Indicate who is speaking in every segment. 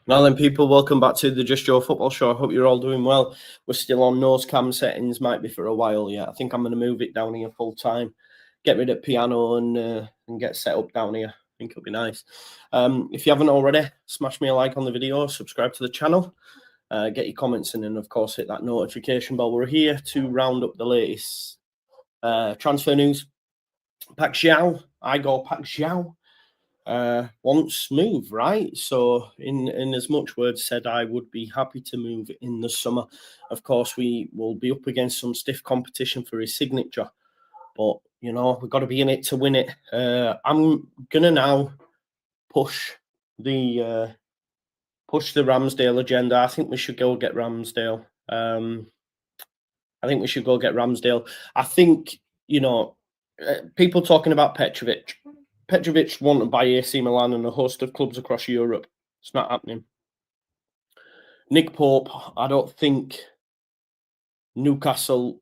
Speaker 1: Now then, people, welcome back to the Just Joe Football Show. I hope you're all doing well. We're still on nose cam settings, might be for a while yet. I think I'm going to move it down here full time, get rid of piano and get set up down here. I think it'll be nice. If you haven't already, smash me a like on the video, subscribe to the channel, get your comments in, and of course hit that notification bell. We're here to round up the latest transfer news. Paixao, Igor Paixao. Wants move, right? So in as much words said, I would be happy to move in the summer. Of course, we will be up against some stiff competition for his signature, but you know, we've got to be in it to win it. I'm gonna now push the Ramsdale agenda. I think we should go get Ramsdale. I think, you know, people talking about Petrovic. Petrovic wanted by AC Milan and a host of clubs across Europe. It's not happening. Nick Pope, I don't think Newcastle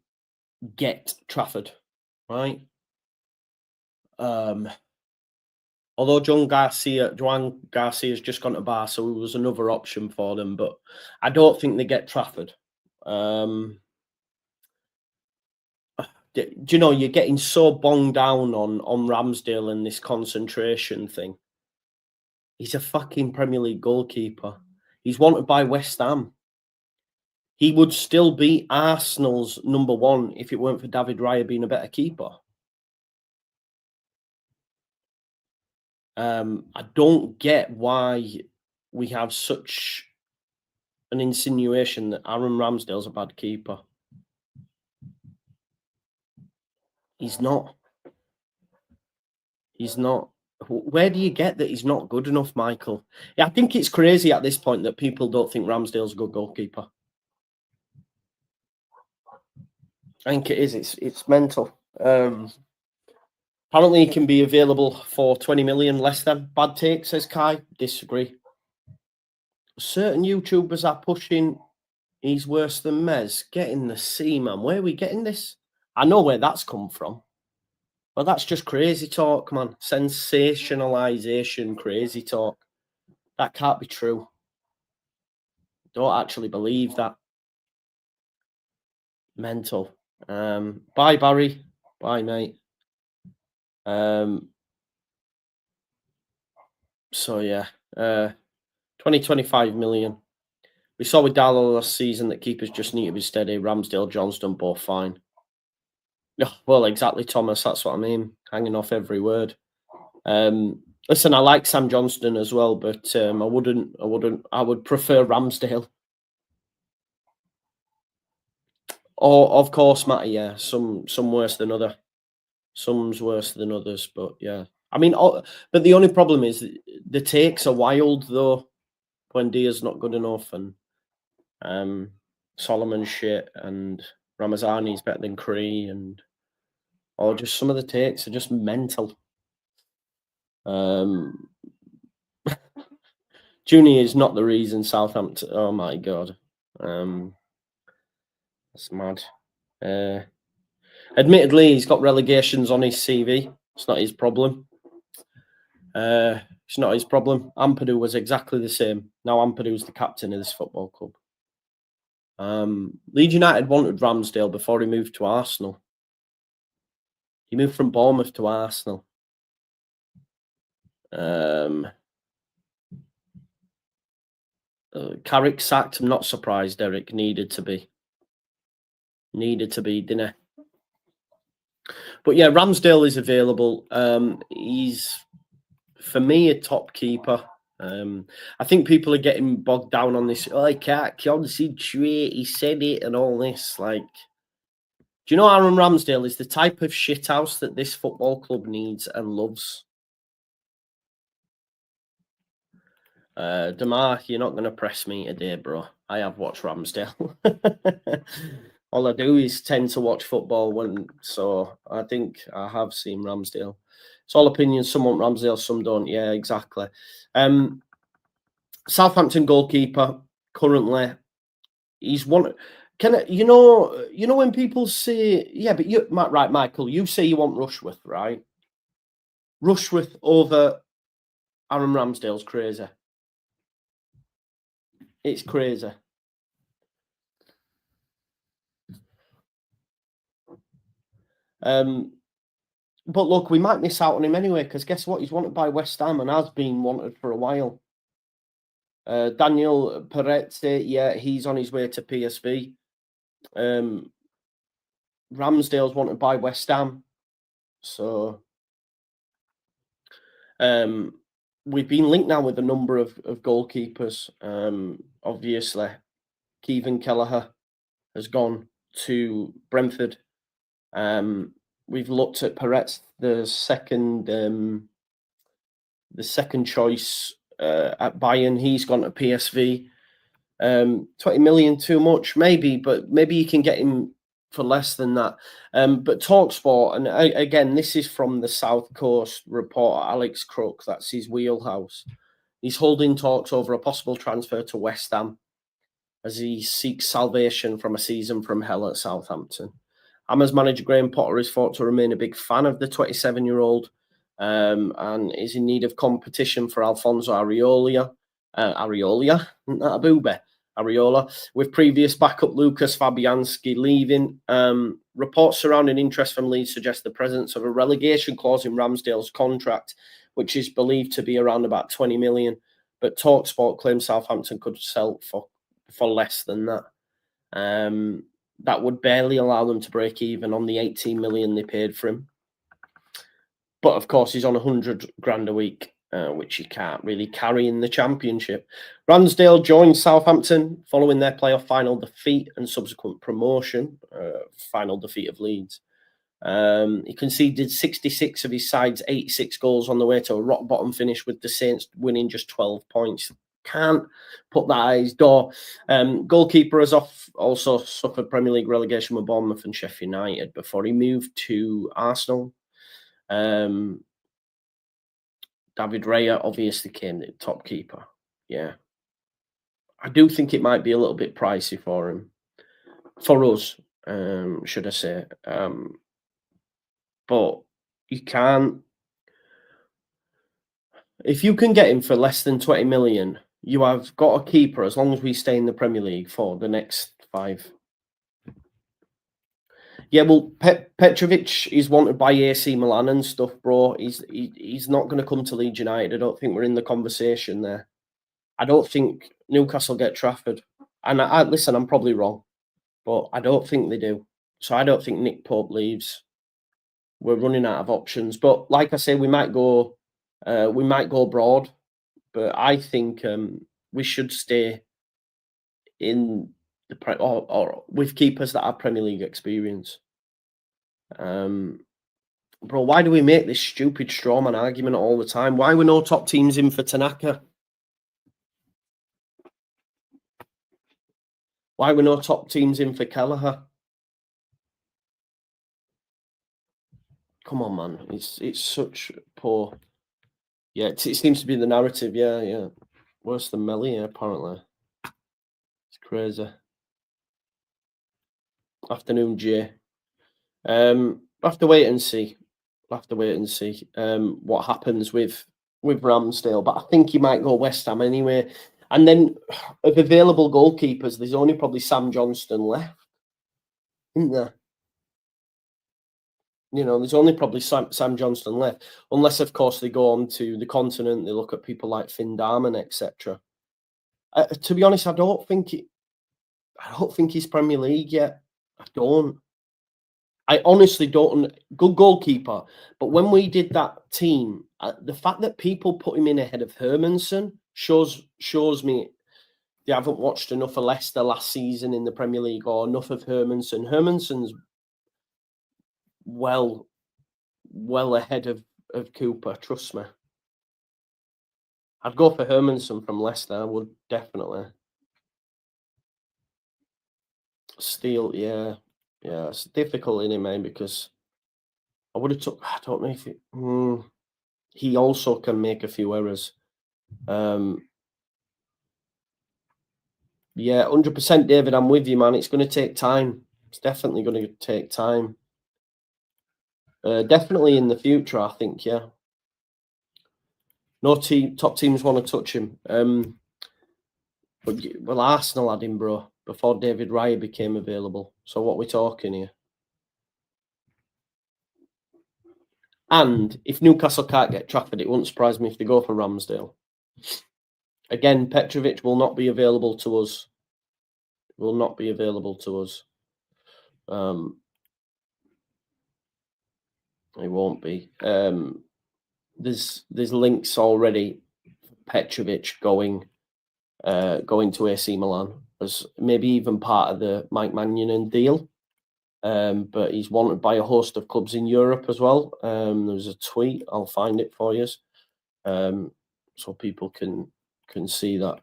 Speaker 1: get Trafford, right? Although Joan Garcia has just gone to Bar, so it was another option for them, but I don't think they get Trafford. Do you know, you're getting so bogged down on Ramsdale and this concentration thing. He's a fucking Premier League goalkeeper. He's wanted by West Ham. He would still be Arsenal's number one if it weren't for David Raya being a better keeper. I don't get why we have such an insinuation that Aaron Ramsdale's a bad keeper. He's not. He's not. Where do you get that he's not good enough, Michael? Yeah, I think it's crazy at this point that people don't think Ramsdale's a good goalkeeper. I think it is. It's mental. Apparently, he can be available for 20 million less than. Bad take, says Kai. Disagree. Certain YouTubers are pushing he's worse than Mez. Get in the sea, man. Where are we getting this? I know where that's come from. But that's just crazy talk, man. Sensationalization, crazy talk. That can't be true. Don't actually believe that. Mental. Bye, Barry. Bye, mate. So, yeah. 25 million. We saw with Darlow last season that keepers just need to be steady. Ramsdale, Johnston, both fine. Well, exactly, Thomas. That's what I mean. Hanging off every word. Listen, I like Sam Johnston as well, but I would prefer Ramsdale. Oh, of course, Matty. Yeah, some worse than other. Some's worse than others, but yeah. I mean, but the only problem is the takes are wild though. Buendia's not good enough, and Solomon's shit, and Ramazani's better than Cree, and just some of the takes are just mental. Junior is not the reason Southampton. Oh my god, that's mad. Admittedly, he's got relegations on his CV. It's not his problem. It's not his problem. Ampadu was exactly the same. Now Ampadu's the captain of this football club. Leeds United wanted Ramsdale before he moved to Arsenal. He moved from Bournemouth to Arsenal. Carrick sacked. I'm not surprised, Eric. Needed to be, didn't he? But yeah, Ramsdale is available. He's, for me, a top keeper. I think people are getting bogged down on this. Oh, I can't concentrate. He said it and all this. Like, do you know Aaron Ramsdale is the type of shithouse that this football club needs and loves? Damar, you're not going to press me today, bro. I have watched Ramsdale. All I do is tend to watch football so I think I have seen Ramsdale. It's all opinions. Some want Ramsdale, some don't. Yeah, exactly. Southampton goalkeeper currently, he's one. You know when people say, yeah, but you, right, Michael, you say you want Rushworth, right? Rushworth over Aaron Ramsdale's crazy. It's crazy. But look, we might miss out on him anyway, because guess what? He's wanted by West Ham and has been wanted for a while. Daniel Peretze, yeah, he's on his way to PSV. Ramsdale's wanted by West Ham. So we've been linked now with a number of goalkeepers. Obviously, Kevin Kelleher has gone to Brentford. We've looked at Peretz, the second choice at Bayern. He's gone to PSV. 20 million too much, maybe, but maybe you can get him for less than that. But TalkSport, and again, this is from the South Coast reporter, Alex Crook, that's his wheelhouse. He's holding talks over a possible transfer to West Ham as he seeks salvation from a season from hell at Southampton. Hammers manager Graham Potter is thought to remain a big fan of the 27-year-old and is in need of competition for Alfonso Areola. Isn't that a booby? Areola, with previous backup Lucas Fabianski leaving. Reports surrounding interest from Leeds suggest the presence of a relegation clause in Ramsdale's contract, which is believed to be around about 20 million. But TalkSport claims Southampton could sell for less than that. That would barely allow them to break even on the 18 million they paid for him. But of course, he's on 100 grand a week, which he can't really carry in the Championship. Ramsdale joined Southampton following their playoff final defeat and subsequent promotion, final defeat of Leeds. He conceded 66 of his side's 86 goals on the way to a rock bottom finish, with the Saints winning just 12 points. Can't put that at his door. Goalkeeper has also suffered Premier League relegation with Bournemouth and Sheffield United before he moved to Arsenal. David Raya obviously came the top keeper. Yeah. I do think it might be a little bit pricey for him. For us, should I say. But you can't. If you can get him for less than 20 million, you have got a keeper as long as we stay in the Premier League for the next 5. Yeah, well, Petrovic is wanted by AC Milan and stuff, bro. He's not going to come to Leeds United. I don't think we're in the conversation there. I don't think Newcastle get Trafford. And listen, I'm probably wrong, but I don't think they do. So I don't think Nick Pope leaves. We're running out of options. But like I say, we might go abroad. But I think we should stay in the or with keepers that have Premier League experience. Bro, why do we make this stupid strawman argument all the time? Why were no top teams in for Tanaka? Why were no top teams in for Kelleher? Come on, man. It's such poor. Yeah, it seems to be the narrative. Yeah. Worse than Melly, apparently. It's crazy. Afternoon, Jay. We'll have to wait and see. What happens with Ramsdale. But I think he might go West Ham anyway. And then of available goalkeepers, there's only probably Sam Johnston left, isn't there? You know, there's only probably Sam Johnston left, unless, of course, they go on to the continent. They look at people like Finn Darman, etc. To be honest, I don't think he's Premier League yet. I honestly don't. Good goalkeeper, but when we did that team, the fact that people put him in ahead of Hermansen shows me they haven't watched enough of Leicester last season in the Premier League or enough of Hermansen. Hermansen's well ahead of Cooper, trust me. I'd go for Hermansen from Leicester, I would definitely. Steele, yeah, it's difficult in him, man, because I would have took. I don't know if he also can make a few errors. Yeah, 100%, David. I'm with you, man. It's going to take time. It's definitely going to take time. Definitely in the future, I think. Yeah. No top teams want to touch him. But well, Arsenal had him, bro, before David Raya became available. So what we're talking here? And if Newcastle can't get Trafford, it wouldn't surprise me if they go for Ramsdale. Again, Petrovic will not be available to us. Will not be available to us. It won't be. There's links already. Petrovic going to AC Milan as maybe even part of the Mike Mannion deal. But he's wanted by a host of clubs in Europe as well. There's a tweet. I'll find it for you, so people can see that.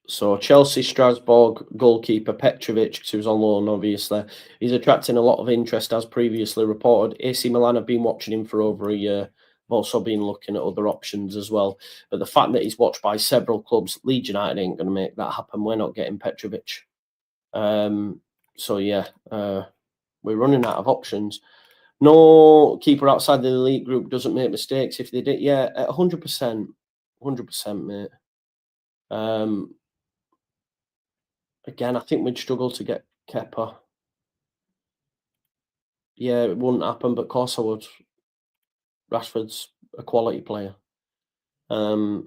Speaker 1: So Chelsea, Strasbourg goalkeeper Petrovic, who's on loan, obviously, he's attracting a lot of interest, as previously reported. AC Milan have been watching him for over a year. Also been looking at other options as well. But the fact that he's watched by several clubs, Leeds United ain't going to make that happen. We're not getting Petrovic. So yeah, we're running out of options. No keeper outside the elite group doesn't make mistakes. If they did, yeah, 100%, 100%, mate. Again, I think we'd struggle to get Kepa. Yeah, it wouldn't happen, but of course I would. Rashford's a quality player. Ramsdale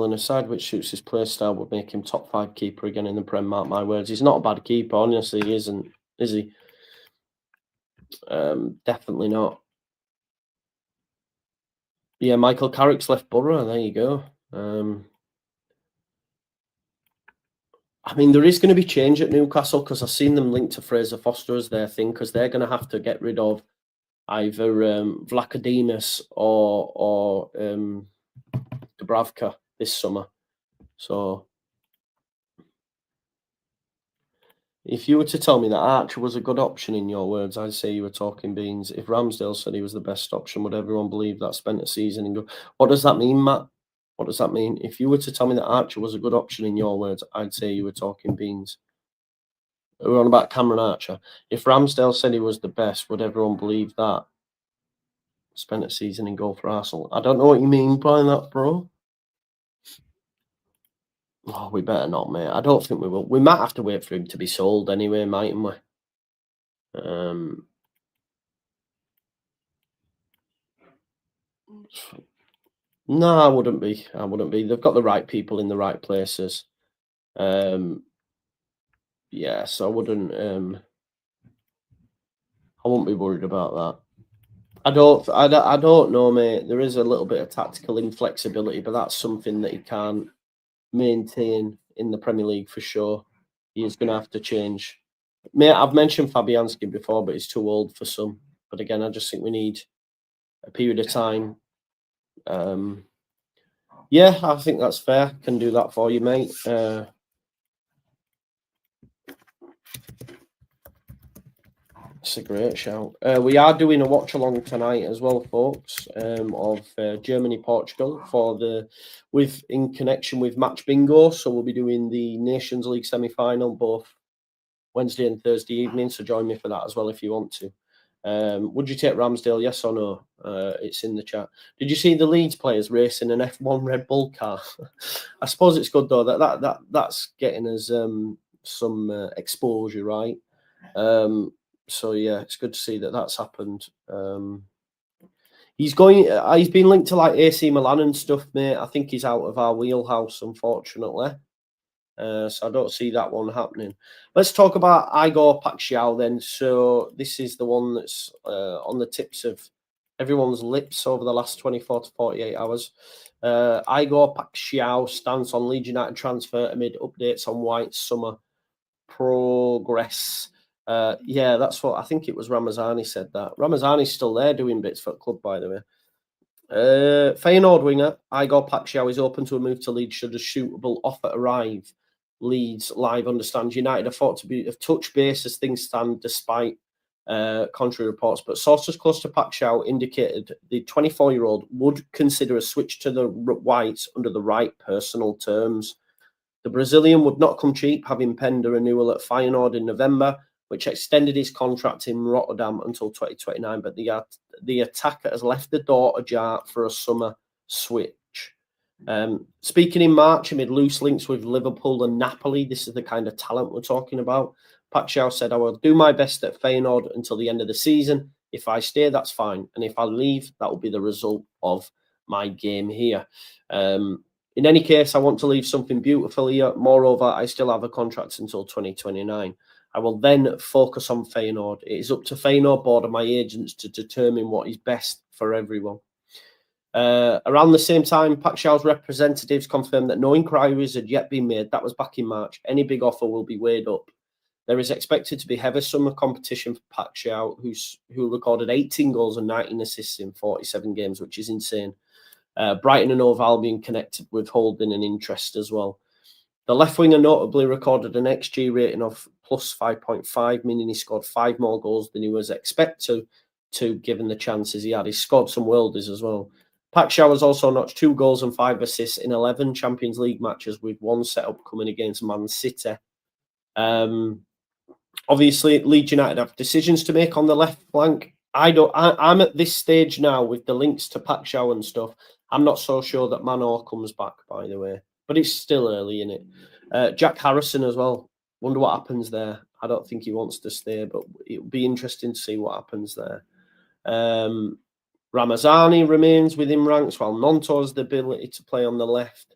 Speaker 1: in a side which suits his play style would make him top 5 keeper again in the Prem, mark my words. He's not a bad keeper, honestly, he isn't, is he? Definitely not. Yeah, Michael Carrick's left Borough, there you go. I mean, there is going to be change at Newcastle because I've seen them linked to Fraser Foster as their thing, because they're going to have to get rid of either Vlachodimos or Dubravka this summer. So if you were to tell me that Archer was a good option in your words, I'd say you were talking beans. If Ramsdale said he was the best option, would everyone believe that? Spent a season and go, what does that mean, Matt? What does that mean? If you were to tell me that Archer was a good option in your words, I'd say you were talking beans. We're on about Cameron Archer. If Ramsdale said he was the best, would everyone believe that? Spent a season in goal for Arsenal. I don't know what you mean by that, bro. Oh, we better not, mate. I don't think we will. We might have to wait for him to be sold anyway, mightn't we? No, I wouldn't be. I wouldn't be. They've got the right people in the right places. Yeah, so I wouldn't be worried about that. I don't know, mate. There is a little bit of tactical inflexibility, but that's something that he can't maintain in the Premier League for sure. He is going to have to change. Mate, I've mentioned Fabianski before, but he's too old for some. But again, I just think we need a period of time. Yeah, I think that's fair. Can do that for you, mate. It's a great shout. We are doing a watch along tonight as well, folks, of Germany-Portugal in connection with Match Bingo. So we'll be doing the Nations League semi-final both Wednesday and Thursday evening. So join me for that as well if you want to. Would you take Ramsdale? Yes or no? It's in the chat. Did you see the Leeds players racing an F1 Red Bull car? I suppose it's good though that's getting us some exposure, right? So yeah, it's good to see that that's happened. He's been linked to like AC Milan and stuff, mate. I think he's out of our wheelhouse, unfortunately. So I don't see that one happening. Let's talk about Igor Paixao then. So this is the one that's on the tips of everyone's lips over the last 24 to 48 hours. Igor Paixao stands on Leeds United transfer amid updates on White's summer progress. Yeah, that's what I think it was. Ramazani said that. Ramazani's still there doing bits for the club, by the way. Feyenoord winger Igor Paixao is open to a move to Leeds should a suitable offer arrive. Leeds Live understands United are thought to have touched base as things stand, despite contrary reports. But sources close to Paixao indicated the 24-year-old would consider a switch to the Whites under the right personal terms. The Brazilian would not come cheap, having penned a renewal at Feyenoord in November, which extended his contract in Rotterdam until 2029. But the attacker has left the door ajar for a summer switch. Speaking in March, amid loose links with Liverpool and Napoli, this is the kind of talent we're talking about. Paixao said, "I will do my best at Feyenoord until the end of the season. If I stay, that's fine. And if I leave, that will be the result of my game here. In any case, I want to leave something beautiful here. Moreover, I still have a contract until 2029. I will then focus on Feyenoord. It is up to Feyenoord board and my agents to determine what is best for everyone." Around the same time, Paixao's representatives confirmed that no inquiries had yet been made. That was back in March. Any big offer will be weighed up. There is expected to be heavy summer competition for Paixao, who recorded 18 goals and 19 assists in 47 games, which is insane. Brighton and Hove Albion connected with holding an interest as well. The left winger notably recorded an XG rating of plus 5.5, meaning he scored 5 more goals than he was expected to given the chances he had. He scored some worldies as well. Paixao has also notched 2 goals and 5 assists in 11 Champions League matches, with one set-up coming against Man City. Obviously, Leeds United have decisions to make on the left flank. I'm at this stage now with the links to Paixao and stuff. I'm not so sure that Manor comes back, by the way, but it's still early, isn't it? Jack Harrison as well. Wonder what happens there. I don't think he wants to stay, but it'll be interesting to see what happens there. Ramazani remains within ranks, while Nonto has the ability to play on the left.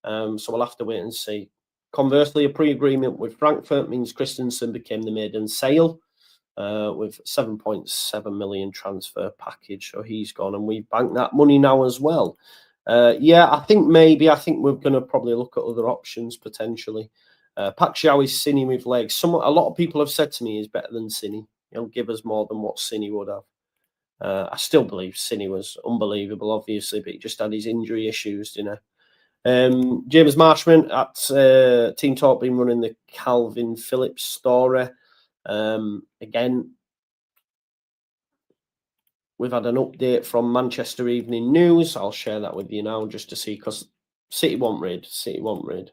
Speaker 1: So we'll have to wait and see. Conversely, a pre-agreement with Frankfurt means Christensen became the maiden sale with 7.7 million transfer package. So he's gone, and we've banked that money now as well. Yeah, I think we're going to probably look at other options potentially. Paixao is Cini with legs. A lot of people have said to me he's better than Cini. He'll give us more than what Cini would have. I still believe Cini was unbelievable, obviously, but he just had his injury issues, you know. James Marshman at Team Talk been running the Kalvin Phillips story. Again, we've had an update from Manchester Evening News. I'll share that with you now just to see, because City won't rid.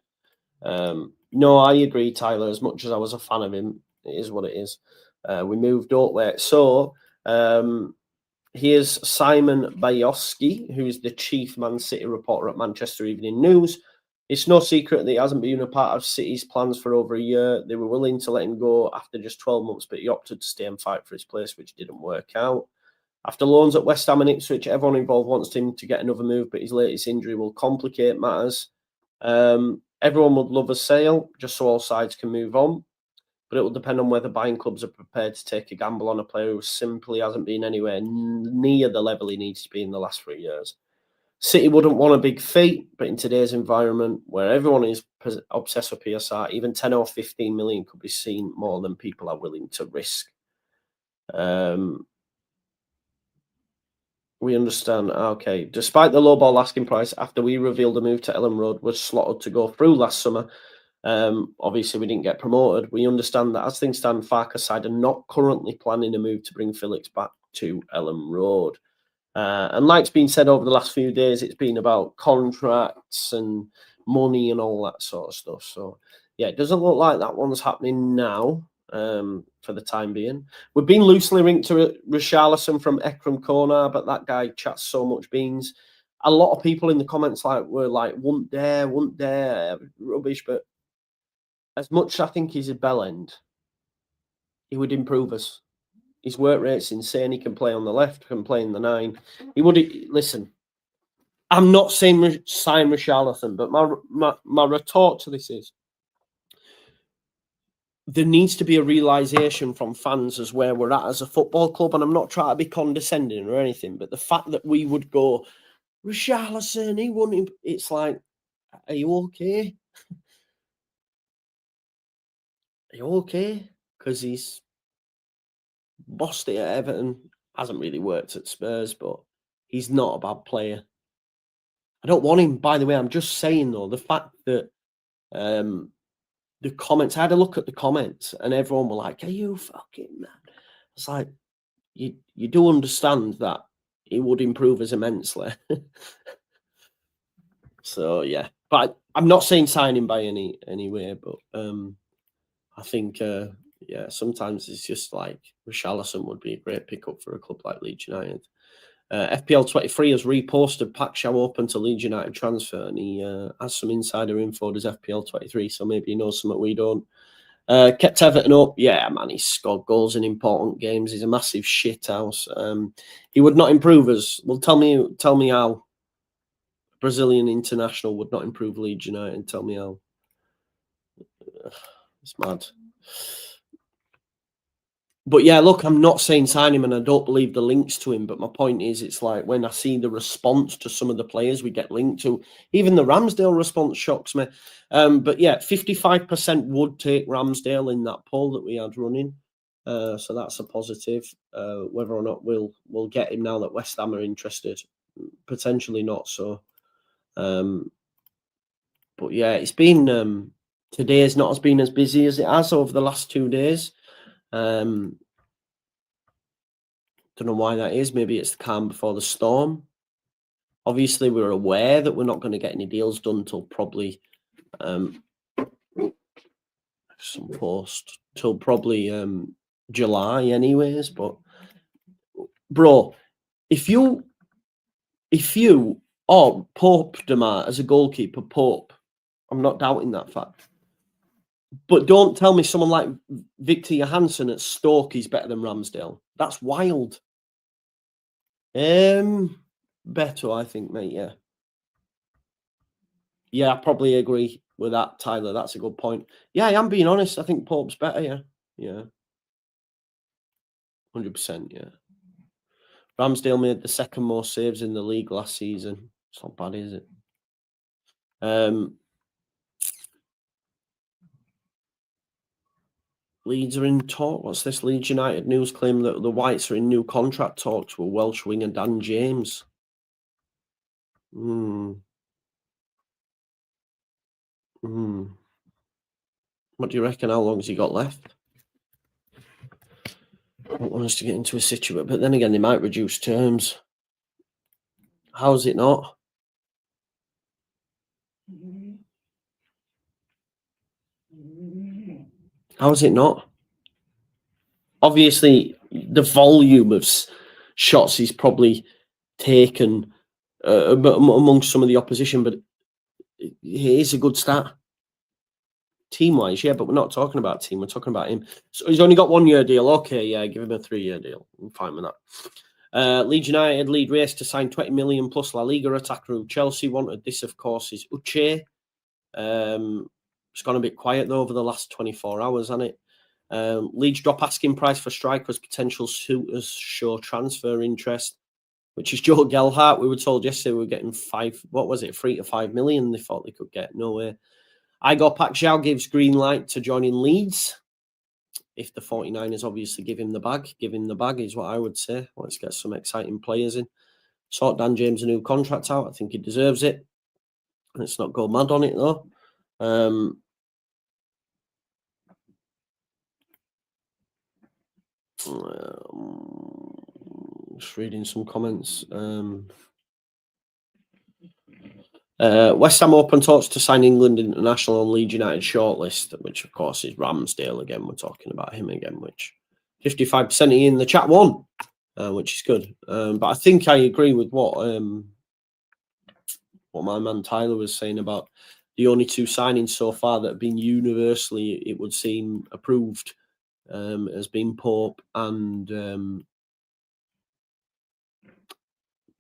Speaker 1: No, I agree, Tyler. As much as I was a fan of him, it is what it is. We moved up. So here's Simon Bayoski, who is the chief Man City reporter at Manchester Evening News. It's no secret that he hasn't been a part of City's plans for over a year. They were willing to let him go after just 12 months, but he opted to stay and fight for his place, which didn't work out. After loans at West Ham and Ipswich, everyone involved wants him to get another move, but his latest injury will complicate matters. Everyone would love a sale, just so all sides can move on. But it will depend on whether buying clubs are prepared to take a gamble on a player who simply hasn't been anywhere near the level he needs to be in the last 3 years. City wouldn't want a big fee, but in today's environment where everyone is obsessed with PSR, even 10 or 15 million could be seen more than people are willing to risk. We understand. Okay. Despite the low ball asking price, after we revealed the move to Ellen Road was slotted to go through last summer, obviously we didn't get promoted. We understand that as things stand, Farkas side are not currently planning a move to bring Phillips back to Ellen Road. And like's been said over the last few days, it's been about contracts and money and all that sort of stuff. So yeah, it doesn't look like that one's happening now. For the time being, we've been loosely linked to Richarlison from Ekram Corner, but that guy chats so much beans. A lot of people in the comments were like, won't dare, rubbish. But as much as I think he's a bell end, he would improve us. His work rate's insane. He can play on the left, can play in the 9. He would listen. I'm not saying sign Richarlison, but my retort to this is, there needs to be a realisation from fans as where we're at as a football club. And I'm not trying to be condescending or anything, but the fact that we would go, Richarlison, he wouldn't, it's like, are you okay? Are you okay? Because he's bossed it at Everton, hasn't really worked at Spurs, but he's not a bad player. I don't want him, by the way. I'm just saying, though, the fact that the comments, I had a look at the comments and everyone were like, are you fucking mad? It's like, you do understand that it would improve us immensely. So, yeah. But I'm not saying sign him by any way, but I think, Yeah, sometimes it's just like Richarlison would be a great pickup for a club like Leeds United. FPL 23 has reposted Paixao open to Leeds United transfer, and he has some insider info, does FPL 23, so maybe he knows something we don't. Kept Everton up. Yeah, man, he's scored goals in important games. He's a massive shithouse. He would not improve us. Well, tell me how Brazilian international would not improve Leeds United. Tell me how. It's mad. But yeah, look, I'm not saying sign him, and I don't believe the links to him. But my point is, it's like when I see the response to some of the players we get linked to, even the Ramsdale response shocks me. But yeah, 55% would take Ramsdale in that poll that we had running. So that's a positive. Whether or not we'll get him now that West Ham are interested, potentially not. So, but yeah, it's been today's not been as busy as it has over the last 2 days. Don't know why that is. Maybe it's the calm before the storm. Obviously, we're aware that we're not going to get any deals done until probably July, anyways. But bro, if you Pope Demar as a goalkeeper, Pope, I'm not doubting that fact. But don't tell me someone like Victor Johansson at Stoke is better than Ramsdale. That's wild. Better, I think, mate. Yeah. Yeah, I probably agree with that, Tyler. That's a good point. Yeah, I am being honest. I think Pope's better. Yeah. Yeah. 100%. Yeah. Ramsdale made the second most saves in the league last season. It's not bad, is it? Leeds are in talk. What's this? Leeds United news claim that the Whites are in new contract talks with Welsh winger Dan James. What do you reckon? How long has he got left? I don't want us to get into a situation, but then again, they might reduce terms. How's it not? How's it not? Obviously, the volume of shots he's probably taken amongst some of the opposition, but it is a good start. Team-wise, yeah, but we're not talking about team. We're talking about him. So he's only got 1 year deal. Okay, yeah, give him a 3-year deal. I'm fine with that. Leeds United lead race to sign 20 million plus La Liga attacker who Chelsea wanted. This, of course, is Uche. It's gone a bit quiet, though, over the last 24 hours, hasn't it? Leeds drop asking price for strikers. Potential suitors show transfer interest, which is Joe Gelhardt. We were told yesterday we were getting 3 to 5 million they thought they could get. No way. Igor Paixao gives green light to joining Leeds. If the 49ers obviously give him the bag is what I would say. Let's get some exciting players in. Sort Dan James a new contract out. I think he deserves it. Let's not go mad on it, though. Just reading some comments. West Ham open talks to sign England international and Leeds United shortlist, which of course is Ramsdale again. We're talking about him again, which 55% in the chat won, which is good. But I think I agree with what my man Tyler was saying about the only 2 signings so far that have been universally, it would seem, approved has been Pope and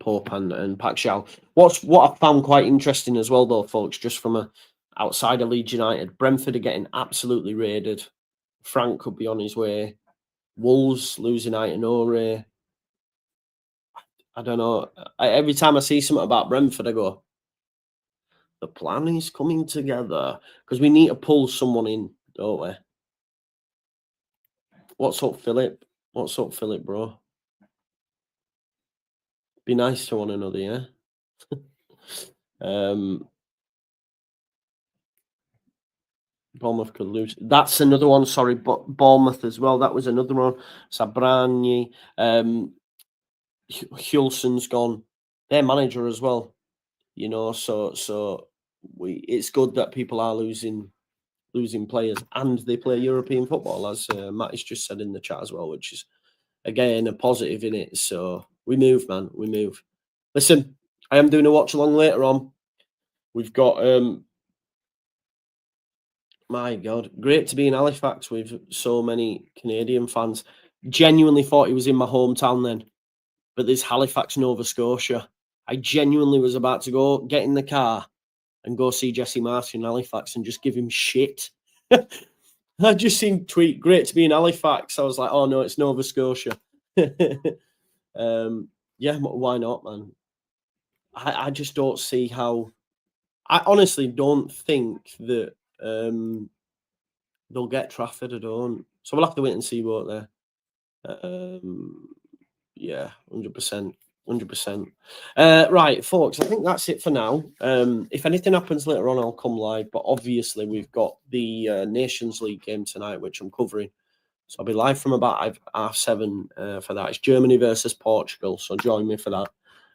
Speaker 1: Paixao. What I found quite interesting as well, though, folks, just from a outside of Leeds United, Brentford are getting absolutely raided. Frank could be on his way. Wolves losing Aitonore. I don't know. Every time I see something about Brentford, I go, the plan is coming together because we need to pull someone in, don't we? What's up, Philip? What's up, Philip, bro? Be nice to one another, yeah? Bournemouth could lose. That's another one. Sorry, but Bournemouth as well. That was another one. Sabrani. Hulson's gone. Their manager as well. You know, so it's good that people are losing losing players, and they play European football, as Matt has just said in the chat as well, which is, again, a positive in it. So we move, man. We move. Listen, I am doing a watch along later on. We've got, my God, great to be in Halifax with so many Canadian fans. Genuinely thought he was in my hometown then, but there's Halifax, Nova Scotia. I genuinely was about to go get in the car and go see Jesse Martin in Halifax and just give him shit. I just seen tweet, great to be in Halifax. I was like, oh no, it's Nova Scotia. Yeah, why not, man? I just don't see how. I honestly don't think that they'll get Trafford. I don't. So we'll have to wait and see what they're. Yeah, 100%. 100%. Right, folks, I think that's it for now. If anything happens later on, I'll come live. But obviously, we've got the Nations League game tonight, which I'm covering. So I'll be live from about 7:30 for that. It's Germany versus Portugal. So join me for that.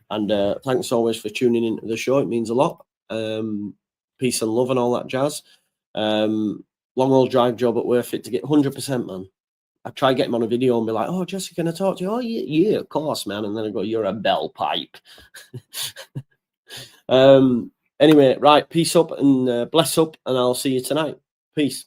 Speaker 1: And thanks always for tuning into the show. It means a lot. Peace and love and all that jazz. Long old drive job at worth it to get 100%, man. I try getting on a video and be like, oh, Jesse, can I talk to you? Oh, yeah, of course, man. And then I go, you're a bell pipe. Anyway, right, peace up and bless up, and I'll see you tonight. Peace.